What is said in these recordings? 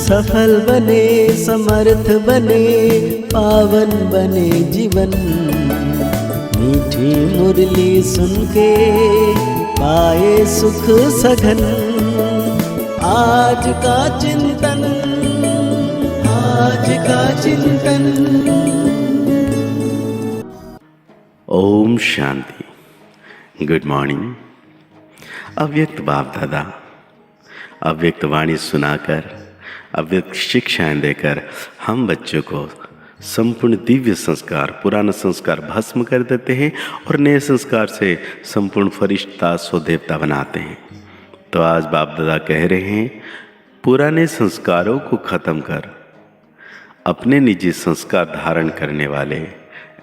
सफल बने, समर्थ बने, पावन बने जीवन। मीठी मुरली सुन के पाए सुख सघन। आज का चिंतन, आज का चिंतन। ओम शांति। Good morning. अव्यक्त बाप दादा अव्यक्त वाणी सुनाकर, अव्यक्त शिक्षाएं देकर हम बच्चों को संपूर्ण दिव्य संस्कार, पुराना संस्कार भस्म कर देते हैं और नए संस्कार से संपूर्ण फरिश्ता सो देवता बनाते हैं। तो आज बाप दादा कह रहे हैं, पुराने संस्कारों को खत्म कर अपने निजी संस्कार धारण करने वाले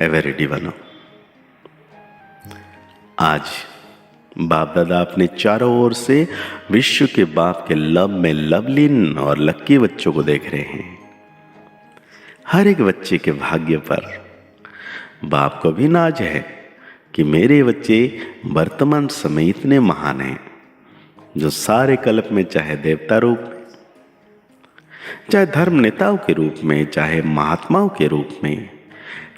एवरेडी बनो। आज बाप दादा अपने चारों ओर से विश्व के बाप के लब में लवलीन और लक्की बच्चों को देख रहे हैं। हर एक बच्चे के भाग्य पर बाप को भी नाज है कि मेरे बच्चे वर्तमान समय इतने महान हैं, जो सारे कल्प में चाहे देवता रूप में, चाहे धर्म नेताओं के रूप में, चाहे महात्माओं के रूप में,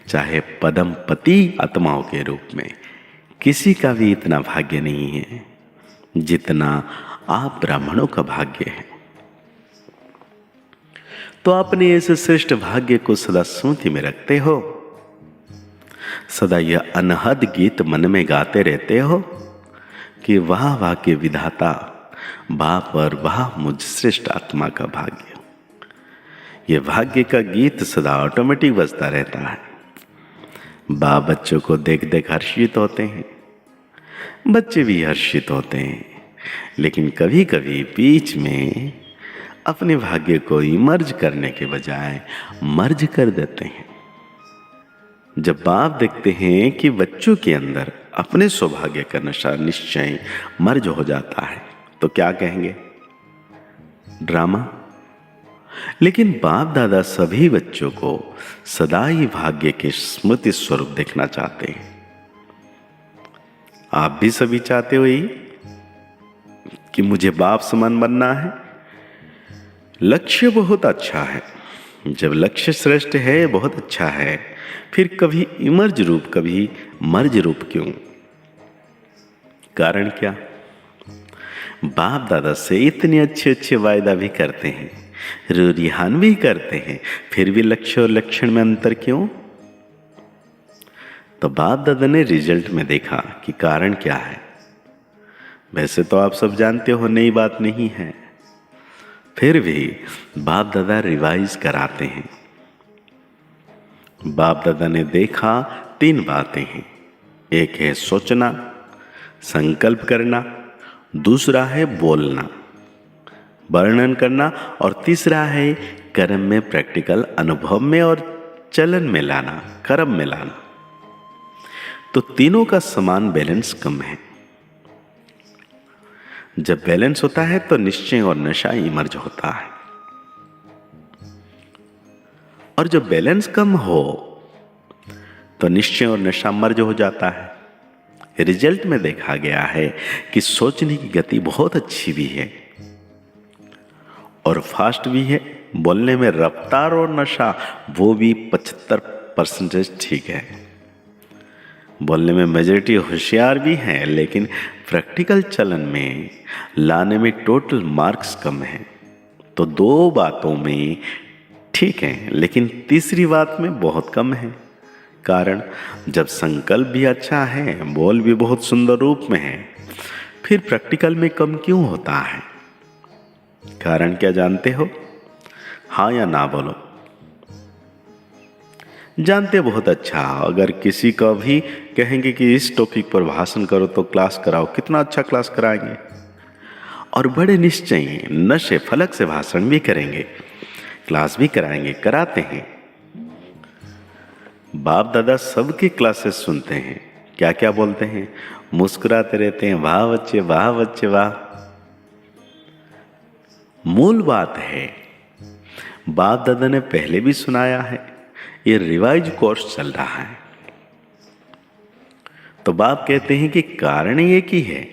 चाहे पदमपति आत्माओं के रूप में, किसी का भी इतना भाग्य नहीं है जितना आप ब्राह्मणों का भाग्य है। तो अपने ऐसे श्रेष्ठ भाग्य को सदा स्मृति में रखते हो, सदा यह अनहद गीत मन में गाते रहते हो कि वाह वाह के विधाता बाप और वाह मुझ श्रेष्ठ आत्मा का भाग्य। यह भाग्य का गीत सदा ऑटोमेटिक बजता रहता है। बाप बच्चों को देख देख हर्षित होते हैं, बच्चे भी हर्षित होते हैं, लेकिन कभी कभी बीच में अपने भाग्य को इमर्ज करने के बजाय मर्ज कर देते हैं। जब बाप देखते हैं कि बच्चों के अंदर अपने सौभाग्य का नशा निश्चय मर्ज हो जाता है, तो क्या कहेंगे? ड्रामा। लेकिन बाप दादा सभी बच्चों को सदा ही भाग्य के स्मृति स्वरूप देखना चाहते हैं। आप भी सभी चाहते हो ही कि मुझे बाप समान बनना है। लक्ष्य बहुत अच्छा है, जब लक्ष्य श्रेष्ठ है बहुत अच्छा है, फिर कभी इमर्ज रूप कभी मर्ज रूप क्यों? कारण क्या? बाप दादा से इतने अच्छे अच्छे वायदा भी करते हैं, रूरिहान भी करते हैं, फिर भी लक्ष्य और लक्षण में अंतर क्यों? तो बाप दादा ने रिजल्ट में देखा कि कारण क्या है। वैसे तो आप सब जानते हो, नई बात नहीं है, फिर भी बाप दादा रिवाइज कराते हैं। बाप दादा ने देखा 3 बातें हैं। एक है सोचना, संकल्प करना, दूसरा है बोलना, वर्णन करना, और तीसरा है कर्म में, प्रैक्टिकल अनुभव में और चलन में लाना, कर्म में लाना। तो तीनों का समान बैलेंस कम है। जब बैलेंस होता है तो निश्चय और नशा इमर्ज होता है, और जब बैलेंस कम हो तो निश्चय और नशा मर्ज हो जाता है। रिजल्ट में देखा गया है कि सोचने की गति बहुत अच्छी भी है और फास्ट भी है। बोलने में रफ्तार और नशा वो भी 75% ठीक है। बोलने में मेजॉरिटी होशियार भी हैं, लेकिन प्रैक्टिकल चलन में लाने में टोटल मार्क्स कम हैं। तो 2 बातों में ठीक है, लेकिन तीसरी बात में बहुत कम है। कारण जब संकल्प भी अच्छा है, बोल भी बहुत सुंदर रूप में है, फिर प्रैक्टिकल में कम क्यों होता है? कारण क्या जानते हो? हाँ या ना बोलो। जानते बहुत अच्छा। अगर किसी को भी कहेंगे कि इस टॉपिक पर भाषण करो तो क्लास कराओ, कितना अच्छा क्लास कराएंगे, और बड़े निश्चय नशे फलक से भाषण भी करेंगे, क्लास भी कराएंगे, कराते हैं। बाप दादा सबके क्लासेस सुनते हैं, क्या क्या बोलते हैं, मुस्कुराते रहते हैं, वाह बच्चे वाह बच्चे वाह। मूल बात है, बाप दादा ने पहले भी सुनाया है, ये रिवाइज कोर्स चल रहा है। तो बाप कहते हैं कि कारण एक ही है,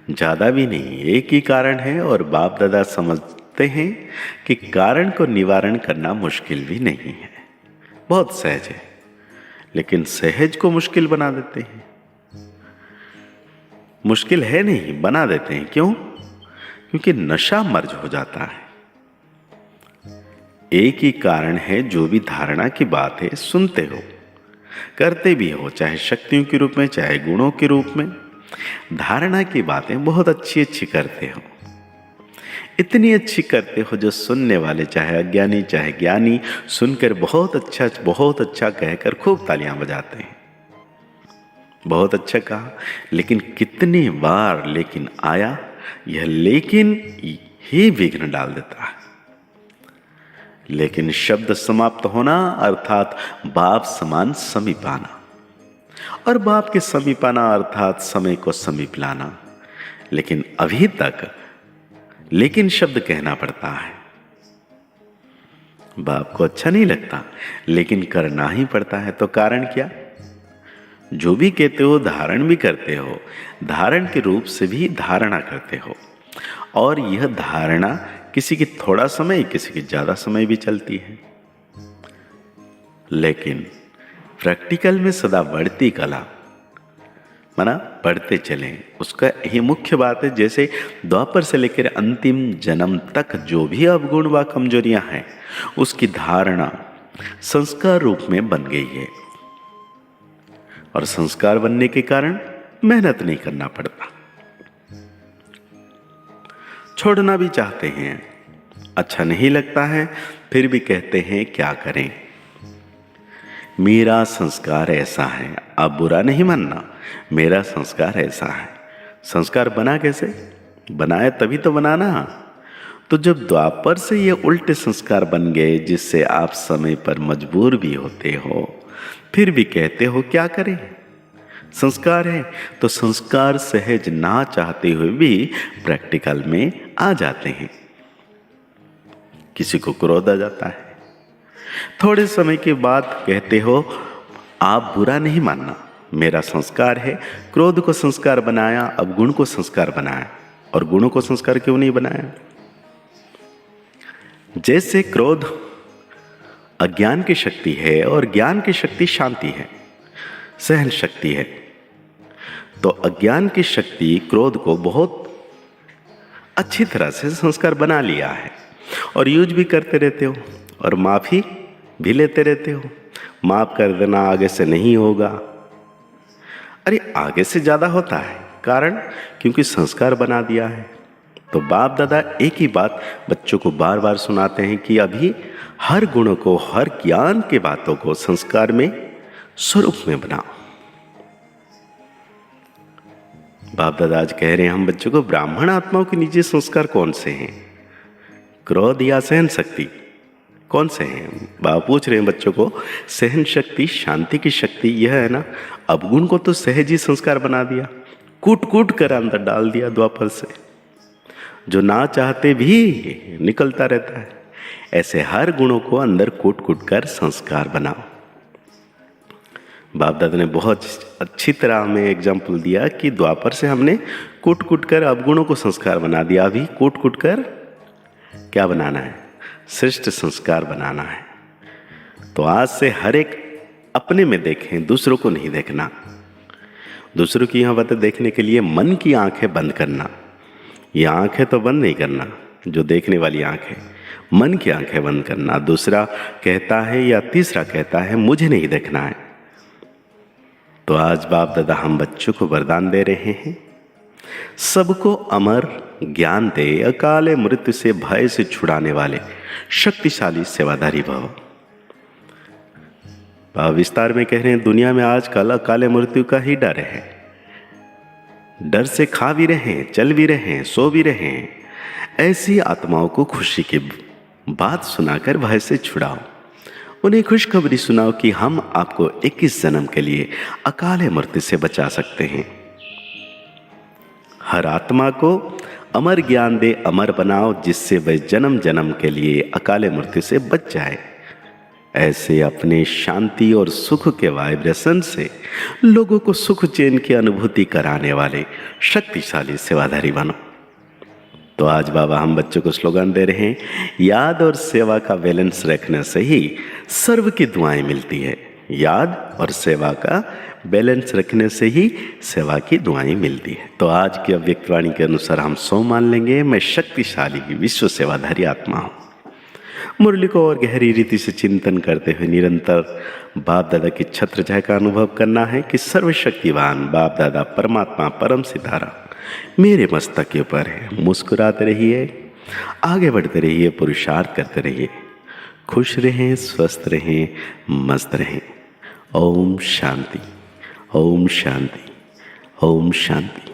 ज्यादा भी नहीं, एक ही कारण है, और बाप दादा समझते समझते हैं कि कारण को निवारण करना मुश्किल भी नहीं है, बहुत सहज है, लेकिन सहज को मुश्किल बना देते हैं। मुश्किल है नहीं, बना देते हैं। क्यों? क्योंकि नशा मर्ज हो जाता है। एक ही कारण है, जो भी धारणा की बात है सुनते हो, करते भी हो, चाहे शक्तियों के रूप में चाहे गुणों के रूप में। धारणा की बातें बहुत अच्छी अच्छी करते हो, इतनी अच्छी करते हो जो सुनने वाले चाहे अज्ञानी चाहे ज्ञानी सुनकर बहुत अच्छा कहकर खूब तालियां बजाते हैं। बहुत अच्छा कहा, लेकिन कितनी बार लेकिन आया, यह लेकिन ही विघ्न डाल देता है। लेकिन शब्द समाप्त होना अर्थात बाप समान समीप आना, और बाप के समीप आना अर्थात समय को समीप लाना। लेकिन अभी तक लेकिन शब्द कहना पड़ता है। बाप को अच्छा नहीं लगता, लेकिन करना ही पड़ता है। तो कारण क्या? जो भी कहते हो धारण भी करते हो, धारण के रूप से भी धारणा करते हो, और यह धारणा किसी की थोड़ा समय किसी की ज्यादा समय भी चलती है। लेकिन प्रैक्टिकल में सदा बढ़ती कला, माना बढ़ते चलें, उसका यही मुख्य बात है। जैसे द्वापर से लेकर अंतिम जन्म तक जो भी अवगुण व कमजोरियां हैं, उसकी धारणा संस्कार रूप में बन गई है, और संस्कार बनने के कारण मेहनत नहीं करना पड़ता। छोड़ना भी चाहते हैं, अच्छा नहीं लगता है, फिर भी कहते हैं क्या करें, मेरा संस्कार ऐसा है। आप बुरा नहीं मानना, मेरा संस्कार ऐसा है। संस्कार बना कैसे? बनाए तभी तो बनाना। तो जब द्वापर से ये उल्टे संस्कार बन गए, जिससे आप समय पर मजबूर भी होते हो, फिर भी कहते हो क्या करें, संस्कार है। तो संस्कार सहज ना चाहते हुए भी प्रैक्टिकल में आ जाते हैं। किसी को क्रोध आ जाता है, थोड़े समय के बाद कहते हो आप बुरा नहीं मानना, मेरा संस्कार है। क्रोध को संस्कार बनाया, अब गुण को संस्कार बनाया। और गुणों को संस्कार क्यों नहीं बनाया? जैसे क्रोध अज्ञान की शक्ति है और ज्ञान की शक्ति शांति है, सहन शक्ति है। तो अज्ञान की शक्ति क्रोध को बहुत अच्छी तरह से संस्कार बना लिया है, और यूज भी करते रहते हो, और माफी भी लेते रहते हो। माफ कर देना, आगे से नहीं होगा। अरे आगे से ज्यादा होता है, कारण क्योंकि संस्कार बना दिया है। तो बाप दादा एक ही बात बच्चों को बार बार सुनाते हैं कि अभी हर गुणों को, हर ज्ञान के बातों को संस्कार में, स्वरूप में बनाओ। बाप दादा आज कह रहे हैं हम बच्चों को, ब्राह्मण आत्माओं के नीचे संस्कार कौन से हैं? क्रोध या सहन शक्ति कौन से हैं? बाप पूछ रहे हैं बच्चों को, सहन शक्ति, शांति की शक्ति यह है ना। अवगुण को तो सहज ही संस्कार बना दिया, कूट कूट कर अंदर डाल दिया द्वापर से, जो ना चाहते भी निकलता रहता है। ऐसे हर गुणों को अंदर कूट कूट कर संस्कार बनाओ। बाप दादा ने बहुत अच्छी तरह हमें एग्जाम्पल दिया कि द्वापर से हमने कूट कूट कर अवगुणों को संस्कार बना दिया, अभी कूट कूट कर क्या बनाना है? श्रेष्ठ संस्कार बनाना है। तो आज से हर एक अपने में देखें, दूसरों को नहीं देखना। दूसरों की यहाँ बातें देखने के लिए मन की आंखें बंद करना। ये आंखें तो बंद नहीं करना, जो देखने वाली आंखें, मन की आंखें बंद करना। दूसरा कहता है या तीसरा कहता है मुझे नहीं देखना है। तो आज बाप दादा हम बच्चों को वरदान दे रहे हैं, सबको अमर ज्ञान दे, अकाले मृत्यु से भय से छुड़ाने वाले शक्तिशाली सेवाधारी भव। विस्तार में कह रहे हैं, दुनिया में आजकल अकाले मृत्यु का ही डर है। डर से खा भी रहे हैं, चल भी रहे हैं, सो भी रहे हैं। ऐसी आत्माओं को खुशी की बात सुनाकर भय से छुड़ाओ। उन्हें खुशखबरी सुनाओ कि हम आपको 21 जन्म के लिए अकाले मृत्यु से बचा सकते हैं। हर आत्मा को अमर ज्ञान दे, अमर बनाओ, जिससे वह जन्म जन्म के लिए अकाले मृत्यु से बच जाए। ऐसे अपने शांति और सुख के वाइब्रेशन से लोगों को सुख चैन की अनुभूति कराने वाले शक्तिशाली सेवाधारी बनो। तो आज बाबा हम बच्चों को स्लोगन दे रहे हैं, याद और सेवा का बैलेंस रखने से ही सर्व की दुआएं मिलती है। याद और सेवा का बैलेंस रखने से ही सेवा की दुआएं मिलती है। तो आज की अव्यक्तवाणी के अनुसार हम सो मान लेंगे, मैं शक्तिशाली विश्व सेवाधारी आत्मा हूँ। मुरली को और गहरी रीति से चिंतन करते हुए निरंतर बाप दादा की छत्र छाया का अनुभव करना है कि सर्वशक्तिवान बाप दादा परमात्मा परम सितारा मेरे मस्तक के ऊपर है। मुस्कुराते रहिए, आगे बढ़ते रहिए, पुरुषार्थ करते रहिए, खुश रहें, स्वस्थ रहें, मस्त रहें। ओम शांति, ओम शांति, ओम शांति।